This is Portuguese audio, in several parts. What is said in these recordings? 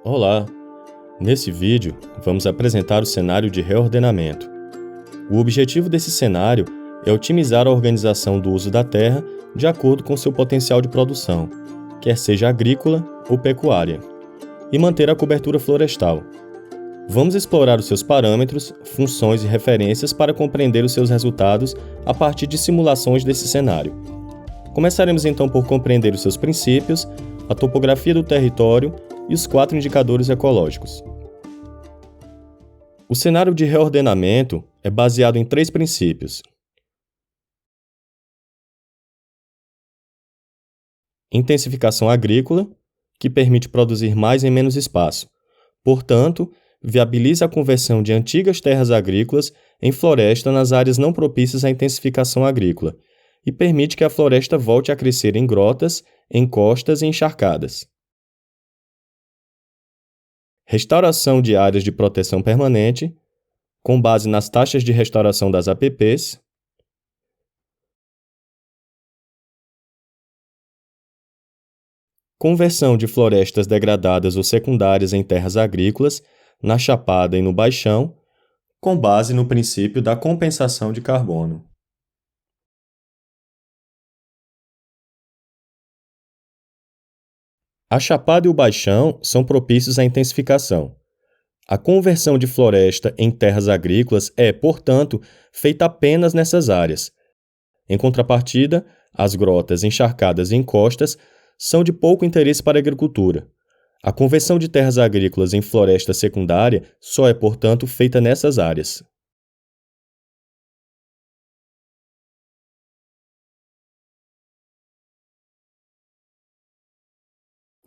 Olá! Nesse vídeo, vamos apresentar o cenário de reordenamento. O objetivo desse cenário é otimizar a organização do uso da terra de acordo com seu potencial de produção, quer seja agrícola ou pecuária, e manter a cobertura florestal. Vamos explorar os seus parâmetros, funções e referências para compreender os seus resultados a partir de simulações desse cenário. Começaremos então por compreender os seus princípios, a topografia do território e os 4 indicadores ecológicos. O cenário de reordenamento é baseado em 3 princípios. Intensificação agrícola, que permite produzir mais em menos espaço. Portanto, viabiliza a conversão de antigas terras agrícolas em floresta nas áreas não propícias à intensificação agrícola e permite que a floresta volte a crescer em grotas, encostas e encharcadas. Restauração de áreas de proteção permanente, com base nas taxas de restauração das APPs. Conversão de florestas degradadas ou secundárias em terras agrícolas, na Chapada e no Baixão, com base no princípio da compensação de carbono. A Chapada e o Baixão são propícios à intensificação. A conversão de floresta em terras agrícolas é, portanto, feita apenas nessas áreas. Em contrapartida, as grotas, encharcadas e encostas são de pouco interesse para a agricultura. A conversão de terras agrícolas em floresta secundária só é, portanto, feita nessas áreas.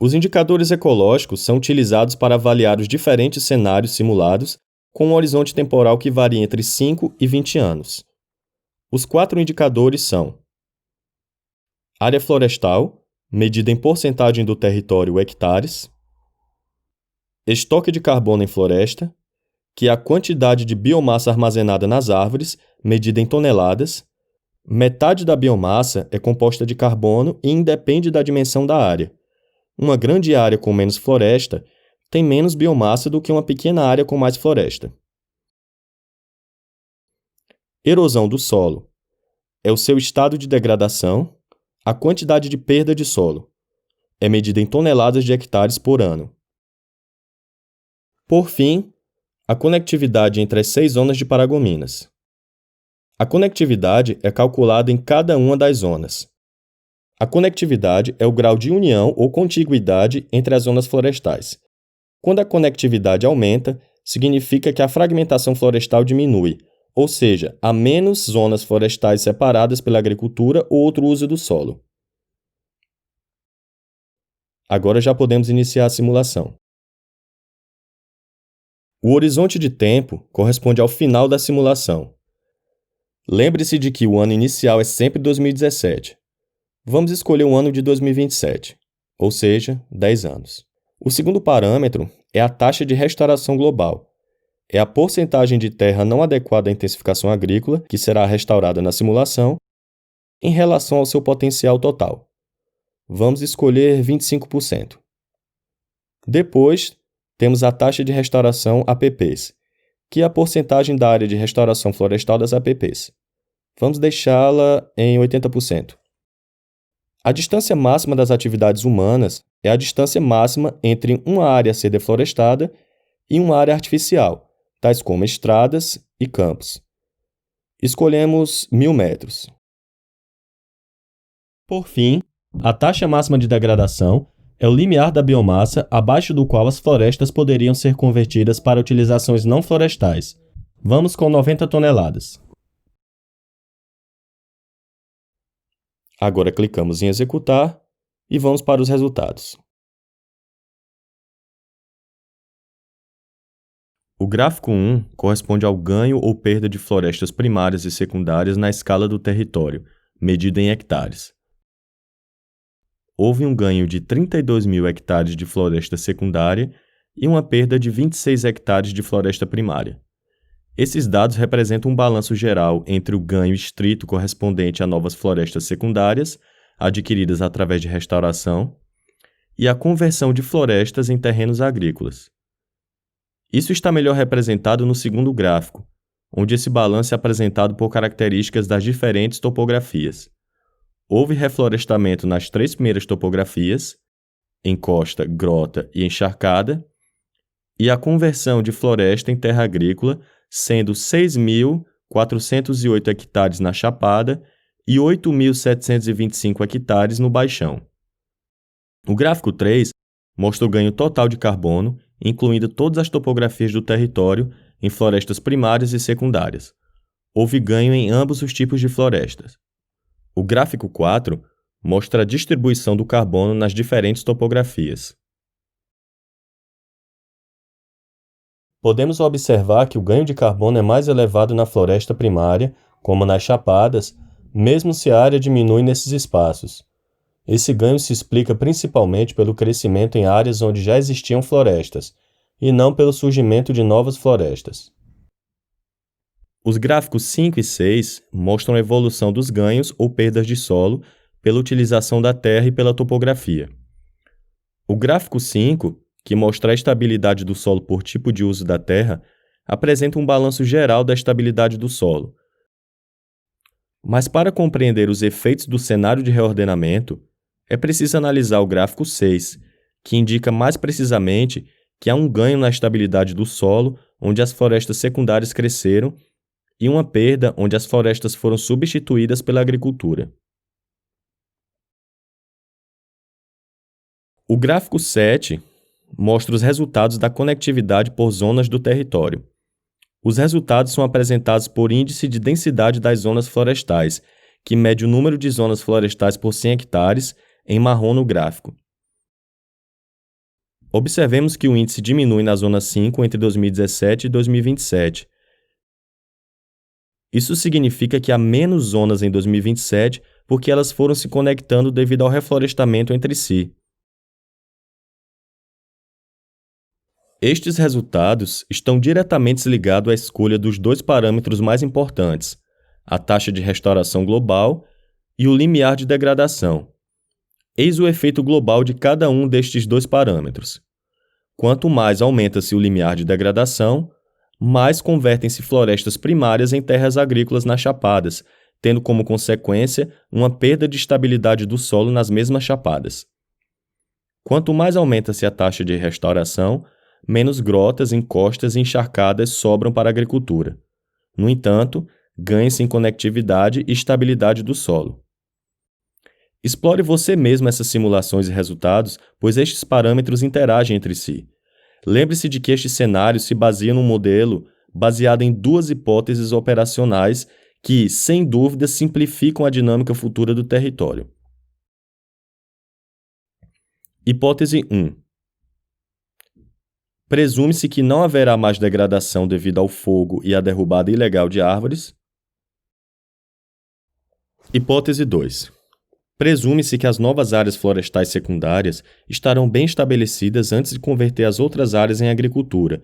Os indicadores ecológicos são utilizados para avaliar os diferentes cenários simulados com um horizonte temporal que varia entre 5 e 20 anos. Os 4 indicadores são: área florestal, medida em porcentagem do território hectares; estoque de carbono em floresta, que é a quantidade de biomassa armazenada nas árvores, medida em toneladas. Metade da biomassa é composta de carbono e independe da dimensão da área. Uma grande área com menos floresta tem menos biomassa do que uma pequena área com mais floresta. Erosão do solo é o seu estado de degradação, a quantidade de perda de solo. É medida em toneladas de hectares por ano. Por fim, a conectividade entre as 6 zonas de Paragominas. A conectividade é calculada em cada uma das zonas. A conectividade é o grau de união ou contiguidade entre as zonas florestais. Quando a conectividade aumenta, significa que a fragmentação florestal diminui, ou seja, há menos zonas florestais separadas pela agricultura ou outro uso do solo. Agora já podemos iniciar a simulação. O horizonte de tempo corresponde ao final da simulação. Lembre-se de que o ano inicial é sempre 2017. Vamos escolher o ano de 2027, ou seja, 10 anos. O segundo parâmetro é a taxa de restauração global. É a porcentagem de terra não adequada à intensificação agrícola que será restaurada na simulação em relação ao seu potencial total. Vamos escolher 25%. Depois, temos a taxa de restauração APPs, que é a porcentagem da área de restauração florestal das APPs. Vamos deixá-la em 80%. A distância máxima das atividades humanas é a distância máxima entre uma área a ser deflorestada e uma área artificial, tais como estradas e campos. Escolhemos 1.000 metros. Por fim, a taxa máxima de degradação é o limiar da biomassa abaixo do qual as florestas poderiam ser convertidas para utilizações não florestais. Vamos com 90 toneladas. Agora clicamos em executar e vamos para os resultados. O gráfico 1 corresponde ao ganho ou perda de florestas primárias e secundárias na escala do território, medida em hectares. Houve um ganho de 32.000 hectares de floresta secundária e uma perda de 26 hectares de floresta primária. Esses dados representam um balanço geral entre o ganho estrito correspondente a novas florestas secundárias, adquiridas através de restauração, e a conversão de florestas em terrenos agrícolas. Isso está melhor representado no segundo gráfico, onde esse balanço é apresentado por características das diferentes topografias. Houve reflorestamento nas 3 primeiras topografias, encosta, grota e encharcada, e a conversão de floresta em terra agrícola, sendo 6.408 hectares na Chapada e 8.725 hectares no Baixão. O gráfico 3 mostra o ganho total de carbono, incluindo todas as topografias do território em florestas primárias e secundárias. Houve ganho em ambos os tipos de florestas. O gráfico 4 mostra a distribuição do carbono nas diferentes topografias. Podemos observar que o ganho de carbono é mais elevado na floresta primária, como nas chapadas, mesmo se a área diminui nesses espaços. Esse ganho se explica principalmente pelo crescimento em áreas onde já existiam florestas, e não pelo surgimento de novas florestas. Os gráficos 5 e 6 mostram a evolução dos ganhos ou perdas de solo pela utilização da terra e pela topografia. O gráfico 5, que mostra a estabilidade do solo por tipo de uso da terra, apresenta um balanço geral da estabilidade do solo. Mas para compreender os efeitos do cenário de reordenamento, é preciso analisar o gráfico 6, que indica mais precisamente que há um ganho na estabilidade do solo, onde as florestas secundárias cresceram, e uma perda onde as florestas foram substituídas pela agricultura. O gráfico 7 mostra os resultados da conectividade por zonas do território. Os resultados são apresentados por índice de densidade das zonas florestais, que mede o número de zonas florestais por 100 hectares, em marrom no gráfico. Observemos que o índice diminui na zona 5 entre 2017 e 2027. Isso significa que há menos zonas em 2027 porque elas foram se conectando devido ao reflorestamento entre si. Estes resultados estão diretamente ligados à escolha dos 2 parâmetros mais importantes, a taxa de restauração global e o limiar de degradação. Eis o efeito global de cada um destes 2 parâmetros. Quanto mais aumenta-se o limiar de degradação, mais convertem-se florestas primárias em terras agrícolas nas chapadas, tendo como consequência uma perda de estabilidade do solo nas mesmas chapadas. Quanto mais aumenta-se a taxa de restauração, menos grotas, encostas e encharcadas sobram para a agricultura. No entanto, ganha-se em conectividade e estabilidade do solo. Explore você mesmo essas simulações e resultados, pois estes parâmetros interagem entre si. Lembre-se de que este cenário se baseia num modelo baseado em 2 hipóteses operacionais que, sem dúvida, simplificam a dinâmica futura do território. Hipótese 1. Presume-se que não haverá mais degradação devido ao fogo e à derrubada ilegal de árvores. Hipótese 2. Presume-se que as novas áreas florestais secundárias estarão bem estabelecidas antes de converter as outras áreas em agricultura,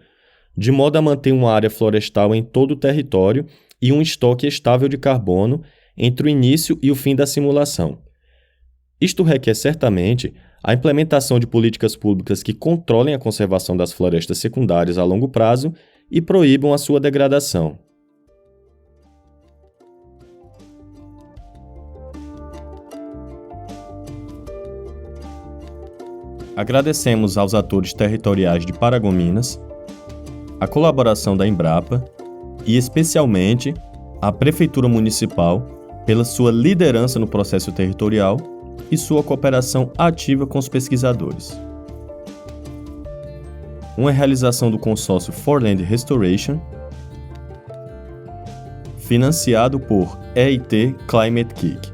de modo a manter uma área florestal em todo o território e um estoque estável de carbono entre o início e o fim da simulação. Isto requer certamente a implementação de políticas públicas que controlem a conservação das florestas secundárias a longo prazo e proíbam a sua degradação. Agradecemos aos atores territoriais de Paragominas, a colaboração da Embrapa e, especialmente, à Prefeitura Municipal pela sua liderança no processo territorial e sua cooperação ativa com os pesquisadores. Uma realização do consórcio For Land Restoration, financiado por EIT Climate Kick.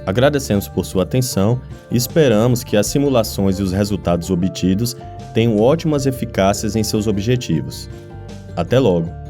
Agradecemos por sua atenção e esperamos que as simulações e os resultados obtidos tenham ótimas eficácias em seus objetivos. Até logo!